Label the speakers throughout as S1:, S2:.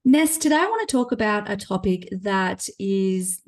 S1: Ness, today I want to talk about a topic that is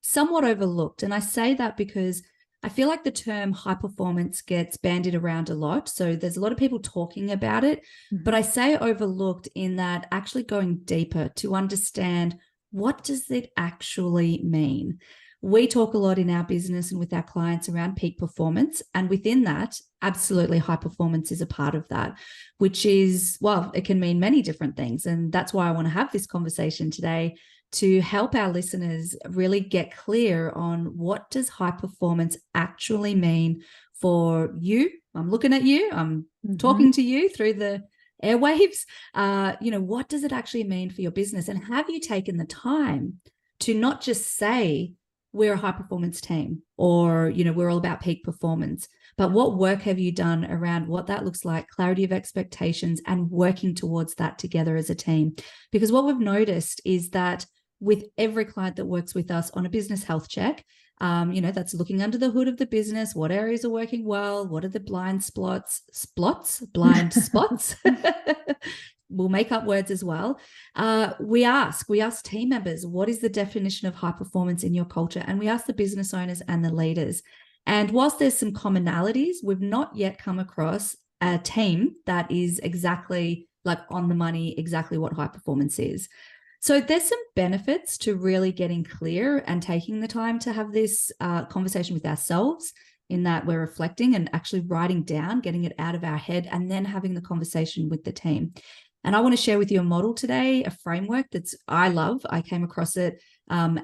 S1: somewhat overlooked. And I say that because I feel like the term high performance gets bandied around a lot. So there's a lot of people talking about it, but I say overlooked in that actually going deeper to understand what does it actually mean. We talk a lot in our business and with our clients around peak performance. And within that, absolutely high performance is a part of that, which is, well, it can mean many different things. And that's why I want to have this conversation today to help our listeners really get clear on what does high performance actually mean for you. I'm looking at you, I'm talking to you through the airwaves. What does it actually mean for your business? And have you taken the time to not just say, we're a high performance team, or, we're all about peak performance, but what work have you done around what that looks like, clarity of expectations, and working towards that together as a team? Because what we've noticed is that with every client that works with us on a business health check, that's looking under the hood of the business. What areas are working well? What are the blind spots? We'll make up words as well. We ask team members, what is the definition of high performance in your culture? And we ask the business owners and the leaders. And whilst there's some commonalities, we've not yet come across a team that is exactly like on the money, exactly what high performance is. So there's some benefits to really getting clear and taking the time to have this conversation with ourselves, in that we're reflecting and actually writing down, getting it out of our head, and then having the conversation with the team. And I want to share with you a model today, a framework I love. I came across it, and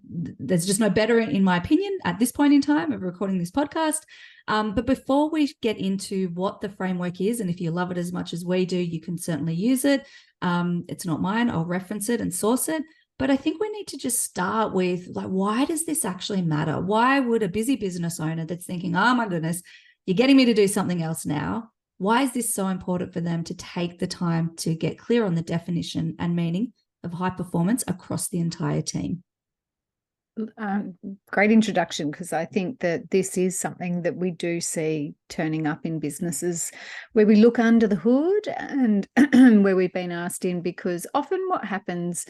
S1: there's just no better, in my opinion, at this point in time of recording this podcast. But before we get into what the framework is, and if you love it as much as we do, you can certainly use it. It's not mine. I'll reference it and source it. But I think we need to just start with, like, why does this actually matter? Why would a busy business owner that's thinking, oh my goodness, you're getting me to do something else now, why is this so important for them to take the time to get clear on the definition and meaning of high performance across the entire team?
S2: Great introduction, because I think that this is something that we do see turning up in businesses where we look under the hood and where we've been asked in, because often what happens,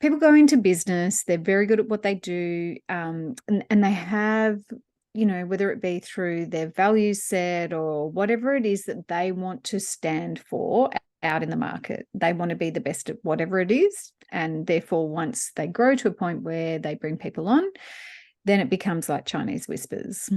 S2: people go into business, they're very good at what they do, and they have, whether it be through their value set or whatever it is that they want to stand for out in the market. They want to be the best at whatever it is. And therefore, once they grow to a point where they bring people on, then it becomes like Chinese whispers.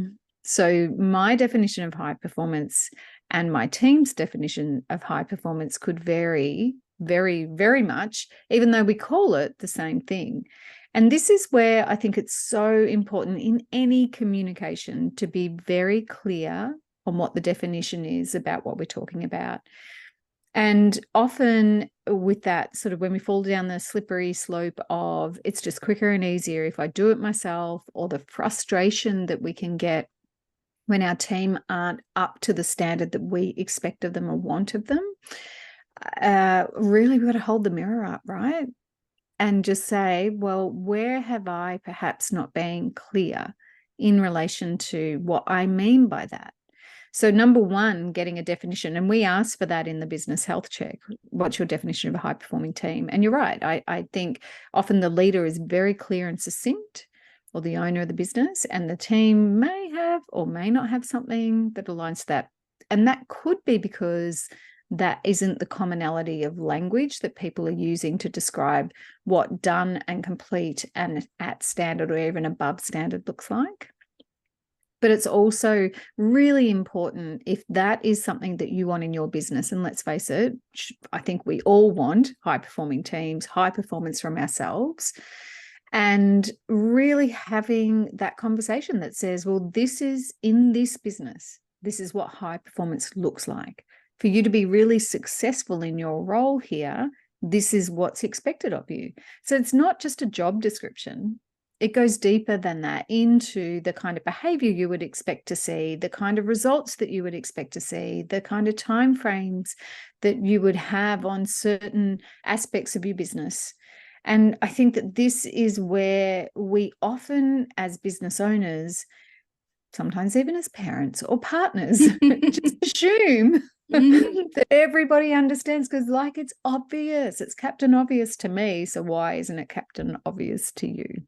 S2: So my definition of high performance and my team's definition of high performance could vary very, very much, even though we call it the same thing. And this is where I think it's so important in any communication to be very clear on what the definition is about what we're talking about. And often with that, sort of when we fall down the slippery slope of it's just quicker and easier if I do it myself, or the frustration that we can get when our team aren't up to the standard that we expect of them or want of them, really we've got to hold the mirror up, right? And just say, well, where have I perhaps not been clear in relation to what I mean by that? So number one, getting a definition, and we ask for that in the business health check. What's your definition of a high-performing team? And you're right. I think often the leader is very clear and succinct, or the owner of the business, and the team may have or may not have something that aligns to that. And that could be because that isn't the commonality of language that people are using to describe what done and complete and at standard or even above standard looks like. But it's also really important, if that is something that you want in your business, and let's face it, I think we all want high-performing teams, high performance from ourselves, and really having that conversation that says, well, this is in this business, this is what high performance looks like. For you to be really successful in your role here, this is what's expected of you. So it's not just a job description. It goes deeper than that into the kind of behavior you would expect to see, the kind of results that you would expect to see, the kind of timeframes that you would have on certain aspects of your business. And I think that this is where we often, as business owners, sometimes even as parents or partners, just assume that everybody understands, because like it's obvious. It's Captain Obvious to me. So why isn't it Captain Obvious to you?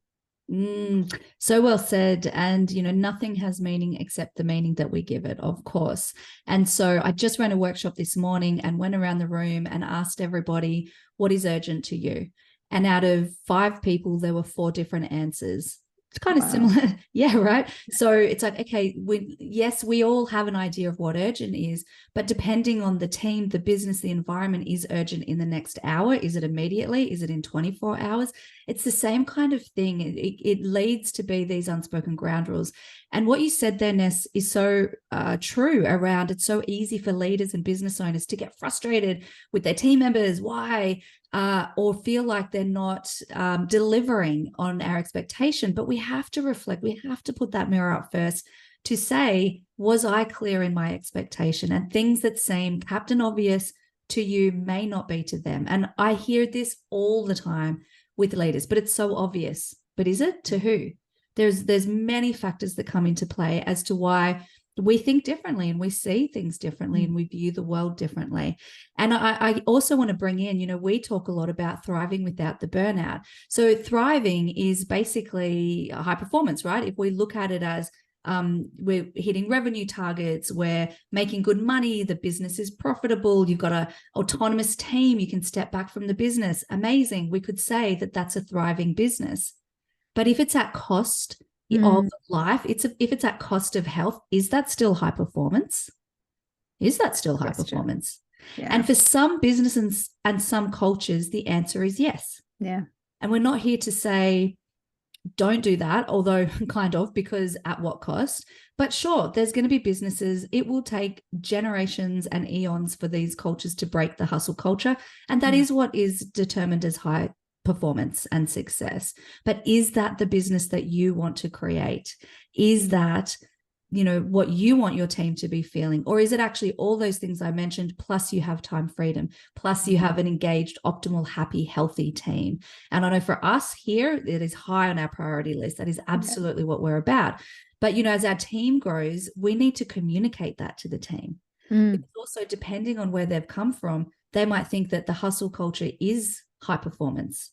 S1: So well said. And, nothing has meaning except the meaning that we give it, of course. And so I just ran a workshop this morning and went around the room and asked everybody, what is urgent to you? And out of 5 people, there were 4 different answers. It's kind of similar. Yeah, right. So it's like, okay, yes, we all have an idea of what urgent is, but depending on the team, the business, the environment, is urgent in the next hour? Is it immediately? Is it in 24 hours? It's the same kind of thing. It leads to be these unspoken ground rules. And what you said there, Ness, is so true around it's so easy for leaders and business owners to get frustrated with their team members. Why? Or feel like they're not delivering on our expectation. But we have to reflect. We have to put that mirror up first to say, was I clear in my expectation? And things that seem Captain Obvious to you may not be to them. And I hear this all the time with leaders, but it's so obvious. But is it to who? There's many factors that come into play as to why we think differently and we see things differently and we view the world differently. And I also want to bring in, we talk a lot about thriving without the burnout. So thriving is basically high performance, right? If we look at it as we're hitting revenue targets, we're making good money, the business is profitable, you've got an autonomous team, you can step back from the business. Amazing. We could say that that's a thriving business. But if it's at cost of life, if it's at cost of health, is that still high performance? Is that still high performance? Yeah. And for some businesses and some cultures, the answer is yes.
S2: Yeah.
S1: And we're not here to say, don't do that, although kind of, because at what cost? But sure, there's going to be businesses. It will take generations and eons for these cultures to break the hustle culture. And that is what is determined as high performance and success. But is that the business that you want to create? Is that, what you want your team to be feeling? Or is it actually all those things I mentioned, plus you have time freedom, plus you have an engaged, optimal, happy, healthy team? And I know for us here, it is high on our priority list. That is absolutely what we're about. But, as our team grows, we need to communicate that to the team. Because also, depending on where they've come from, they might think that the hustle culture is high performance.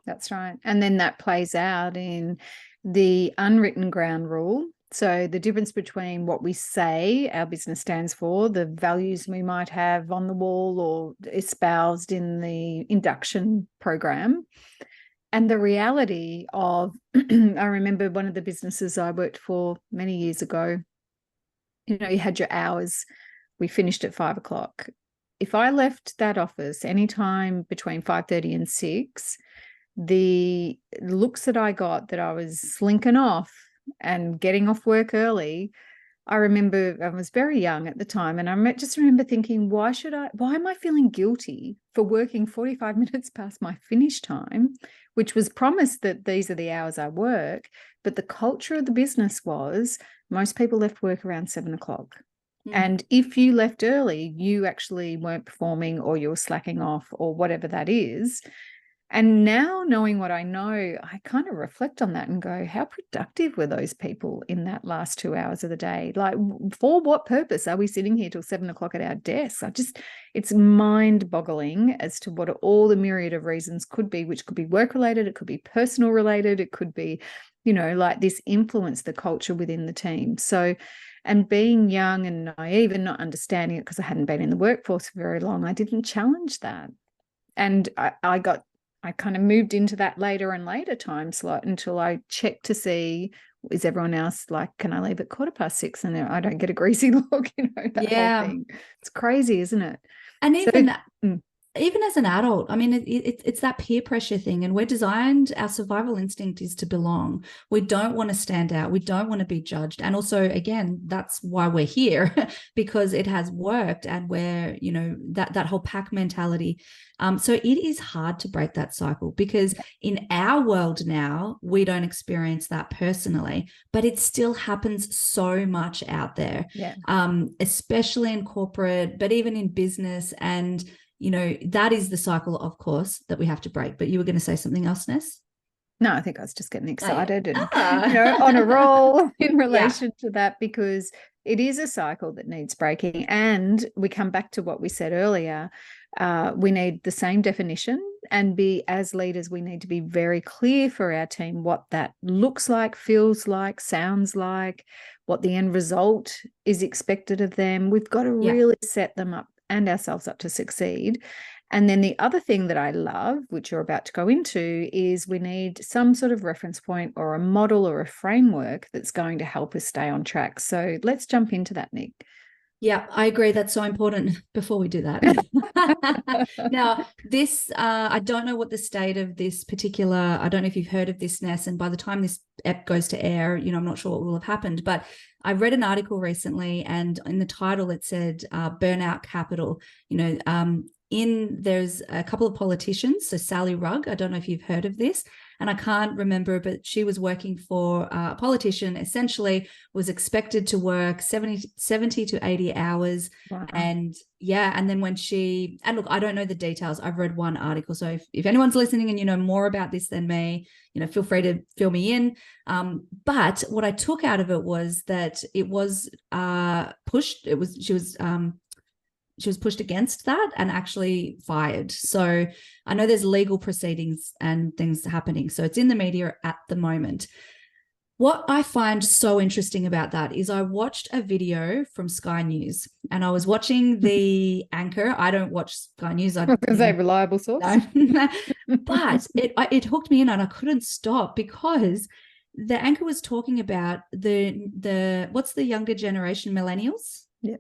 S2: That's right. And then that plays out in the unwritten ground rule. So the difference between what we say our business stands for, the values we might have on the wall or espoused in the induction program, and the reality of, I remember one of the businesses I worked for many years ago, you had your hours. We finished at 5 o'clock. If I left that office anytime between 5:30 and 6, the looks that I got that I was slinking off and getting off work early, I remember I was very young at the time, and I just remember thinking, why am I feeling guilty for working 45 minutes past my finish time, which was promised that these are the hours I work. But the culture of the business was most people left work around 7 o'clock. And if you left early, you actually weren't performing, or you're slacking off, or whatever that is. And now, knowing what I know, I kind of reflect on that and go, how productive were those people in that last 2 hours of the day? Like, for what purpose are we sitting here till 7 o'clock at our desks? It's mind-boggling as to what all the myriad of reasons could be, which could be work-related, it could be personal related, it could be, like this influence the culture within the team. So, and being young and naive and not understanding it, because I hadn't been in the workforce for very long, I didn't challenge that. And I kind of moved into that later and later time slot until I checked to see, is everyone else like, can I leave at 6:15? And I don't get a greasy look, that whole thing. It's crazy, isn't it?
S1: And even as an adult, I mean, it's that peer pressure thing, and we're designed, our survival instinct is to belong. We don't want to stand out. We don't want to be judged. And also, again, that's why we're here, because it has worked, and we're, that whole pack mentality. So it is hard to break that cycle, because in our world now, we don't experience that personally, but it still happens so much out there, especially in corporate, but even in business. And that is the cycle, of course, that we have to break. But you were going to say something else, Ness?
S2: No, I think I was just getting excited and on a roll in relation to that, because it is a cycle that needs breaking. And we come back to what we said earlier. We need the same definition, and as leaders, we need to be very clear for our team what that looks like, feels like, sounds like, what the end result is expected of them. We've got to really set them up and ourselves up to succeed. And then the other thing that I love, which you're about to go into, is we need some sort of reference point or a model or a framework that's going to help us stay on track. So let's jump into that, Nick.
S1: Yeah, I agree. That's so important. Before we do that. Now, this, I don't know what the state of this particular, I don't know if you've heard of this, Ness, and by the time this ep goes to air, I'm not sure what will have happened, but I read an article recently, and in the title it said burnout capital. There's a couple of politicians, so Sally Rugg, I don't know if you've heard of this, and I can't remember, but she was working for a politician, essentially was expected to work 70 to 80 hours.
S2: Wow.
S1: And then when and look, I don't know the details. I've read one article. So if anyone's listening and you know more about this than me, feel free to fill me in. But what I took out of it was that it was pushed. She was pushed against that and actually fired. So I know there's legal proceedings and things happening. So it's in the media at the moment. What I find so interesting about that is I watched a video from Sky News, and I was watching the anchor. I don't watch Sky News. I was going to
S2: say reliable source.
S1: But it hooked me in, and I couldn't stop because the anchor was talking about the what's the younger generation, millennials?
S2: Yeah.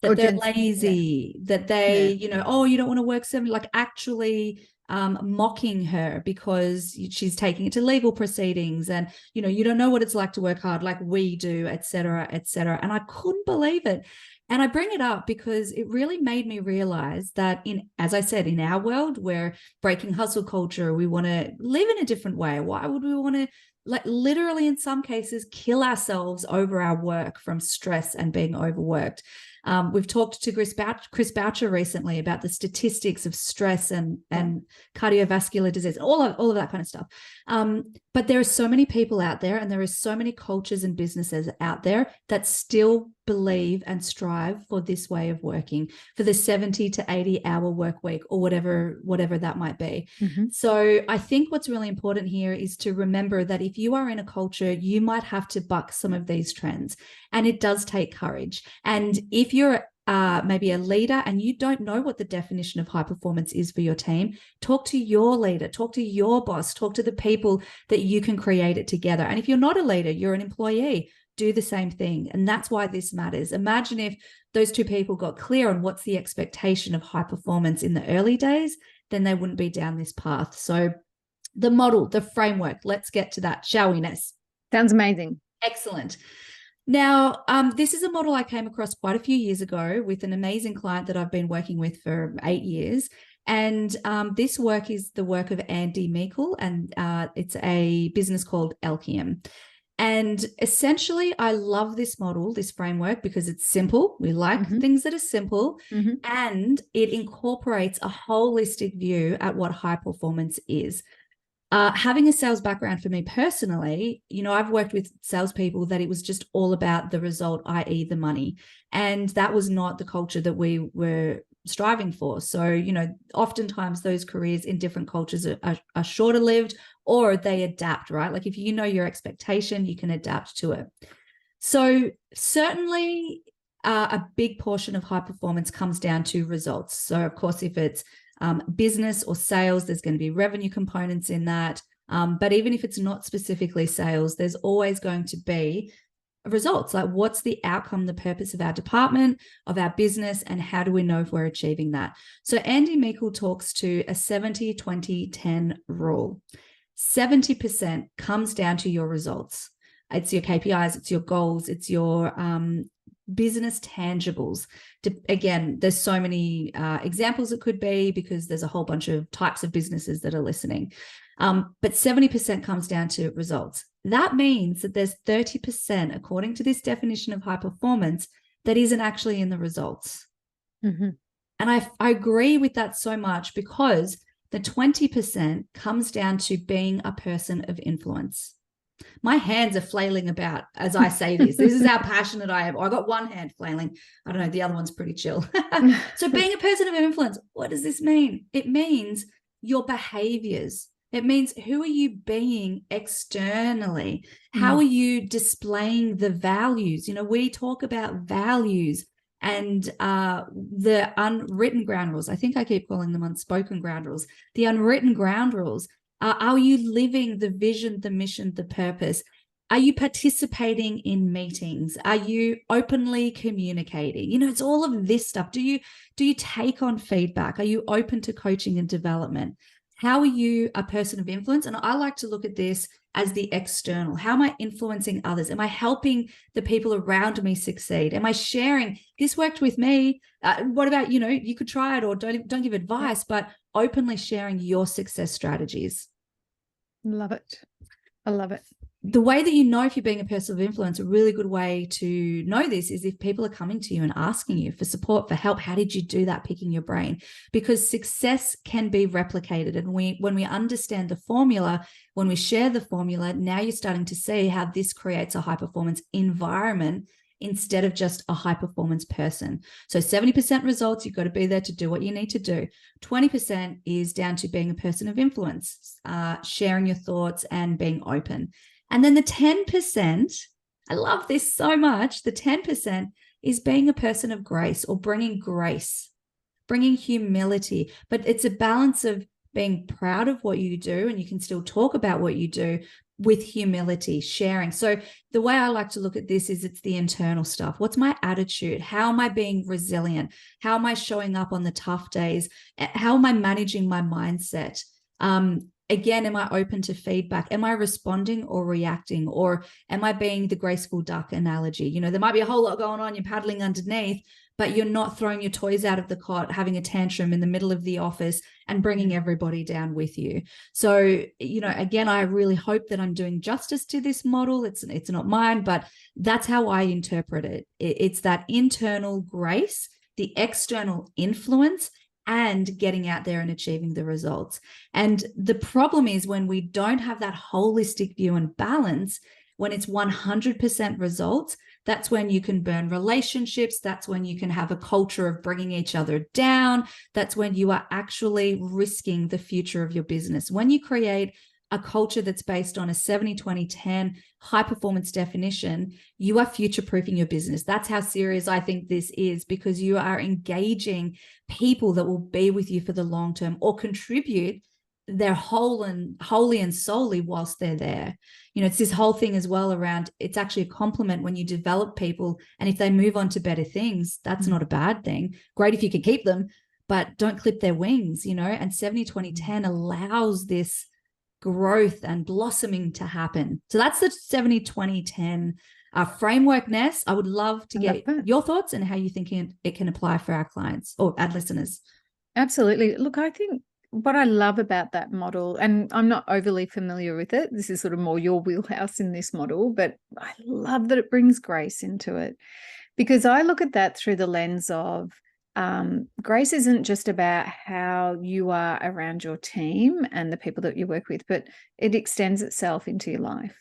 S1: That they're lazy, that they, you don't want to work 7, like actually mocking her because she's taking it to legal proceedings, and, you don't know what it's like to work hard like we do, et cetera, et cetera. And I couldn't believe it. And I bring it up because it really made me realize that as I said, in our world, we're breaking hustle culture. We want to live in a different way. Why would we want to, like, literally in some cases, kill ourselves over our work from stress and being overworked? We've talked to Chris Boucher recently about the statistics of stress and cardiovascular disease, all of that kind of stuff. But there are so many people out there, and there are so many cultures and businesses out there that still believe and strive for this way of working, for the 70 to 80 hour work week, or whatever that might be.
S2: Mm-hmm.
S1: So I think what's really important here is to remember that if you are in a culture, you might have to buck some of these trends, and it does take courage. And if you're maybe a leader and you don't know what the definition of high performance is for your team, talk to your leader, talk to your boss, talk to the people that you can create it together. And if you're not a leader, you're an employee, do the same thing. And that's why this matters. Imagine if those two people got clear on what's the expectation of high performance in the early days, then they wouldn't be down this path. So the model, the framework, let's get to that, shall we, Ness?
S2: Sounds amazing.
S1: Excellent. Now, this is a model I came across quite a few years ago with an amazing client that I've been working with for 8 years. And this work is the work of Andy Meikle, and it's a business called Elkium. And essentially, I love this model, this framework, because it's simple. We like things that are simple, and it incorporates a holistic view at what high performance is. Having a sales background for me personally, I've worked with salespeople that it was just all about the result, i.e. the money. And that was not the culture that we were striving for. So, oftentimes those careers in different cultures are shorter lived, or they adapt, right? Like if you know your expectation, you can adapt to it. So certainly a big portion of high performance comes down to results. So of course, if it's business or sales, there's going to be revenue components in that. But even if it's not specifically sales, there's always going to be results. Like what's the outcome, the purpose of our department, of our business, and how do we know if we're achieving that? So Andy Meikle talks to a 70-20-10 rule. 70% comes down to your results. It's your KPIs, it's your goals, it's your business tangibles. Again, there's so many examples it could be because there's a whole bunch of types of businesses that are listening. But 70% comes down to results. That means that there's 30%, according to this definition of high performance, that isn't actually in the results. And I agree with that so much, because the 20% comes down to being a person of influence. My hands are flailing about as I say this. This is how passionate I am. I got one hand flailing. I don't know. The other one's pretty chill. So being a person of influence, what does this mean? It means your behaviors. It means who are you being externally? How are you displaying the values? You know, we talk about values and the unwritten ground rules. I think I keep calling them unspoken ground rules. The unwritten ground rules. Are you living the vision, the mission, the purpose? Are you participating in meetings? Are you openly communicating? You know, it's all of this stuff. Do you take on feedback? Are you open to coaching and development? How are you a person of influence? And I like to look at this as the external. How am I influencing others? Am I helping the people around me succeed? Am I sharing, this worked with me? What about, you know, you could try it, or don't give advice, but openly sharing your success strategies.
S2: Love it. I love it.
S1: The way that you know if you're being a person of influence, a really good way to know this is if people are coming to you and asking you for support, for help. How did you do that? Picking your brain, because success can be replicated. And when we understand the formula, when we share the formula, now you're starting to see how this creates a high performance environment instead of just a high performance person. So 70% results, you've got to be there to do what you need to do. 20% is down to being a person of influence, sharing your thoughts and being open. And then the 10%, I love this so much. The 10% is being a person of grace, or bringing grace, bringing humility. But it's a balance of being proud of what you do, and you can still talk about what you do, with humility, sharing. So the way I like to look at this is it's the internal stuff. What's my attitude? How am I being resilient? How am I showing up on the tough days? How am I managing my mindset? Again, am I open to feedback? Am I responding or reacting? Or am I being the graceful duck analogy? You know, there might be a whole lot going on, you're paddling underneath, but you're not throwing your toys out of the cot, having a tantrum in the middle of the office and bringing everybody down with you. So, you know, again, I really hope that I'm doing justice to this model. It's not mine, but that's how I interpret it. It's that internal grace, the external influence, and getting out there and achieving the results. And the problem is when we don't have that holistic view and balance, when it's 100% results, that's when you can burn relationships. That's when you can have a culture of bringing each other down. That's when you are actually risking the future of your business. When you create a culture that's based on a 70-20-10 high performance definition, you are future-proofing your business. That's how serious I think this is, because you are engaging people that will be with you for the long term, or contribute their wholly and solely whilst they're there. You know, it's this whole thing as well around, it's actually a compliment when you develop people, and if they move on to better things, that's not a bad thing. Great if you can keep them, but don't clip their wings, you know. And 70-20-10 allows this growth and blossoming to happen. So that's the 70-20-10 framework, Ness. I would love to get your thoughts and how you think it can apply for our clients or our listeners.
S2: Absolutely. Look, I think what I love about that model, and I'm not overly familiar with it, this is sort of more your wheelhouse in this model, but I love that it brings grace into it, because I look at that through the lens of grace isn't just about how you are around your team and the people that you work with, but it extends itself into your life.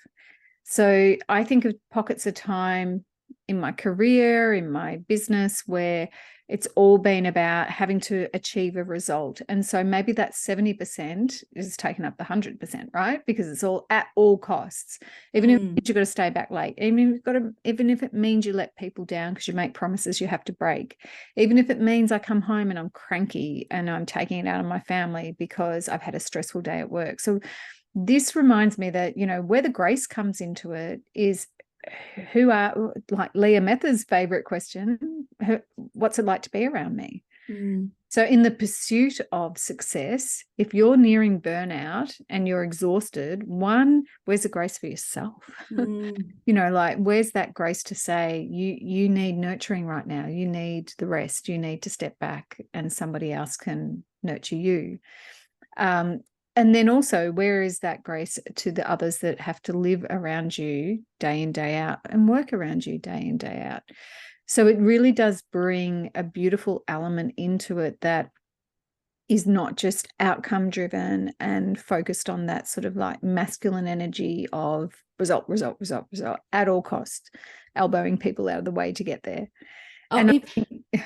S2: So I think of pockets of time in my career, in my business, where it's all been about having to achieve a result. And so maybe that 70% is taken up the 100%, right? Because it's all at all costs. Even if you've got to stay back late, even if it means you let people down because you make promises you have to break, even if it means I come home and I'm cranky and I'm taking it out on my family because I've had a stressful day at work. So this reminds me that, you know, where the grace comes into it is, who are, like Leah Mether's favorite question, what's it like to be around me? So in the pursuit of success, if you're nearing burnout and you're exhausted, one, where's the grace for yourself? You know, like, where's that grace to say, you need nurturing right now, you need the rest, you need to step back and somebody else can nurture you. And then also, where is that grace to the others that have to live around you day in, day out, and work around you day in, day out? So it really does bring a beautiful element into it that is not just outcome driven and focused on that sort of like masculine energy of result, result, result, result at all cost, elbowing people out of the way to get there.
S1: Oh,
S2: And
S1: if,
S2: yeah,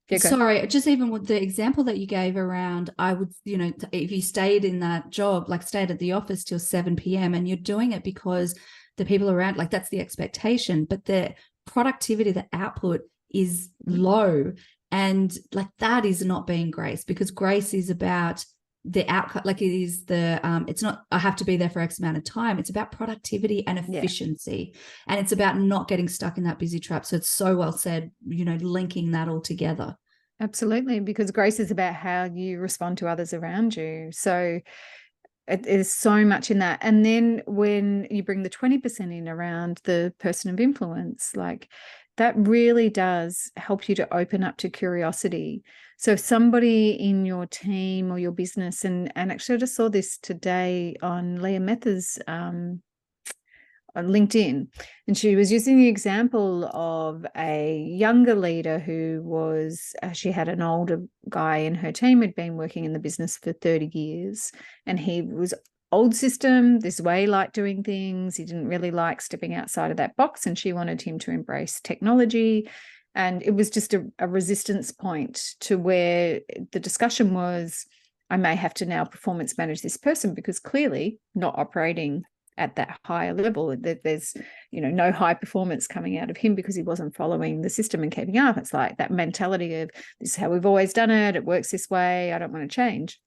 S2: go.
S1: sorry, just even with the example that you gave around, I would, if you stayed in that job, like stayed at the office till 7 p.m. and you're doing it because the people around, like that's the expectation, but the productivity, the output is low. And like that is not being grace, because grace is about the outcome. Like it is it's not, I have to be there for X amount of time. It's about productivity and efficiency. Yeah. And it's about not getting stuck in that busy trap. So it's so well said, linking that all together.
S2: Absolutely, because grace is about how you respond to others around you. So it is so much in that. And then when you bring the 20% in around the person of influence, like that really does help you to open up to curiosity. So if somebody in your team or your business, and actually I just saw this today on Leah Metha's on LinkedIn, and she was using the example of a younger leader who was, she had an older guy in her team who'd been working in the business for 30 years, and he was old system, this way he liked doing things. He didn't really like stepping outside of that box, and she wanted him to embrace technology. And it was just a resistance point to where the discussion was, I may have to now performance manage this person because clearly not operating at that higher level. There's, no high performance coming out of him because he wasn't following the system and keeping up. It's like that mentality of this is how we've always done it. It works this way. I don't want to change.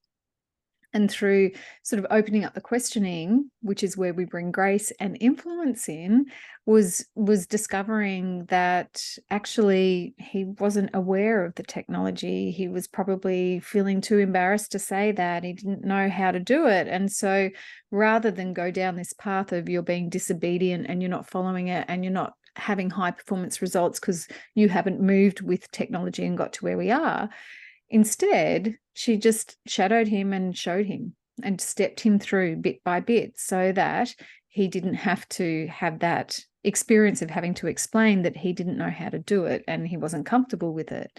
S2: And through sort of opening up the questioning, which is where we bring grace and influence in, was discovering that actually he wasn't aware of the technology. He was probably feeling too embarrassed to say that. He didn't know how to do it. And so rather than go down this path of you're being disobedient and you're not following it and you're not having high performance results because you haven't moved with technology and got to where we are, instead, she just shadowed him and showed him and stepped him through bit by bit so that he didn't have to have that experience of having to explain that he didn't know how to do it and he wasn't comfortable with it.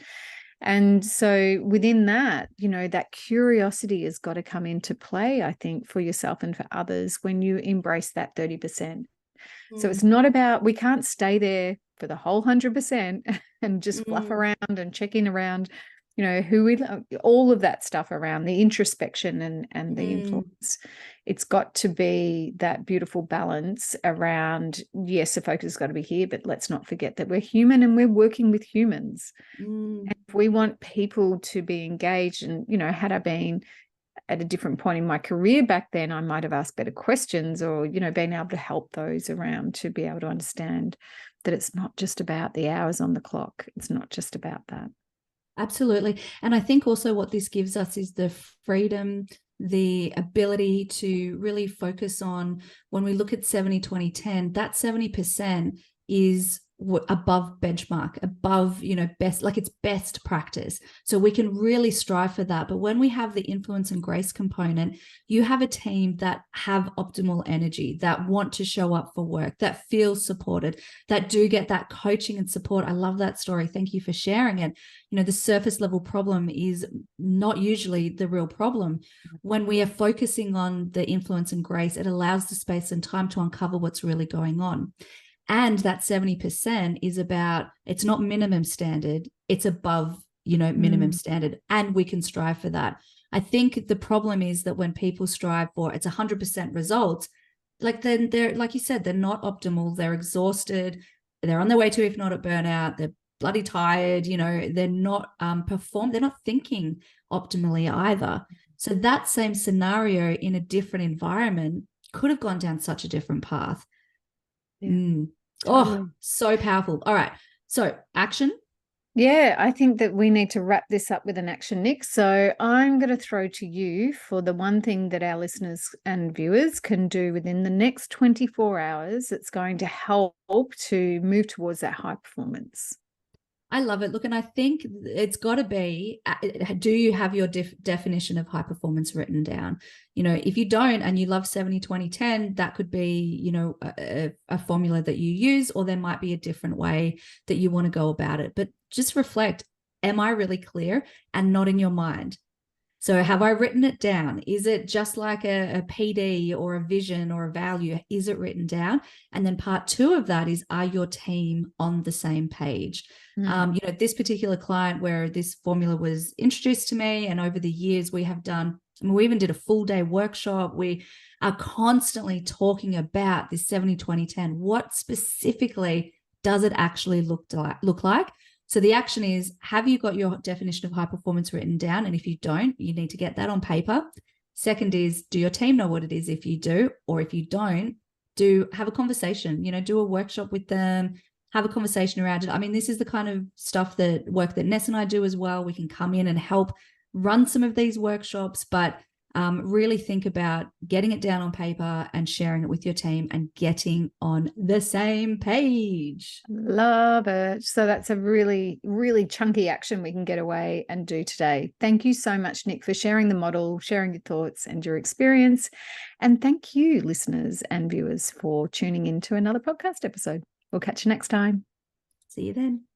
S2: And so within that, that curiosity has got to come into play, I think, for yourself and for others when you embrace that 30%. So it's not about, we can't stay there for the whole 100% and just fluff around and check in around, who we love, all of that stuff around the introspection and the influence. It's got to be that beautiful balance around, yes, the focus has got to be here, but let's not forget that we're human and we're working with humans. And if we want people to be engaged, and, had I been at a different point in my career back then, I might have asked better questions or, being able to help those around to be able to understand that it's not just about the hours on the clock. It's not just about that.
S1: Absolutely. And I think also what this gives us is the freedom, the ability to really focus on, when we look at 70-20-10, that 70% is above benchmark, above, best, like it's best practice. So we can really strive for that. But when we have the influence and grace component, you have a team that have optimal energy, that want to show up for work, that feel supported, that do get that coaching and support. I love that story. Thank you for sharing it. The surface level problem is not usually the real problem. When we are focusing on the influence and grace, it allows the space and time to uncover what's really going on. And that 70% is about, it's not minimum standard, it's above, minimum standard. And we can strive for that. I think the problem is that when people strive for it's 100% results, like then they're, like you said, they're not optimal, they're exhausted, they're on their way to, if not at burnout, they're bloody tired, they're not they're not thinking optimally either. So that same scenario in a different environment could have gone down such a different path. Yeah. Totally. Oh, so powerful. All right. So action.
S2: Yeah, I think that we need to wrap this up with an action, Nick. So I'm going to throw to you for the one thing that our listeners and viewers can do within the next 24 hours that's going to help to move towards that high performance.
S1: I love it. Look, and I think it's got to be, do you have your definition of high performance written down? If you don't and you love 70-20-10, that could be, a formula that you use, or there might be a different way that you want to go about it. But just reflect, am I really clear and not in your mind? So have I written it down? Is it just like a PD or a vision or a value? Is it written down? And then part two of that is, are your team on the same page? This particular client where this formula was introduced to me, and over the years we have done, we even did a full day workshop. We are constantly talking about this 70-20-10. What specifically does it actually look like? So the action is, have you got your definition of high performance written down? And if you don't, you need to get that on paper. Second is, do your team know what it is if you do? Or if you don't, have a conversation, do a workshop with them, have a conversation around it. I mean, this is the kind of work that Ness and I do as well. We can come in and help run some of these workshops, but really think about getting it down on paper and sharing it with your team and getting on the same page.
S2: Love it. So that's a really, really chunky action we can get away and do today. Thank you so much, Nick, for sharing the model, sharing your thoughts and your experience. And thank you, listeners and viewers, for tuning in to another podcast episode. We'll catch you next time.
S1: See you then.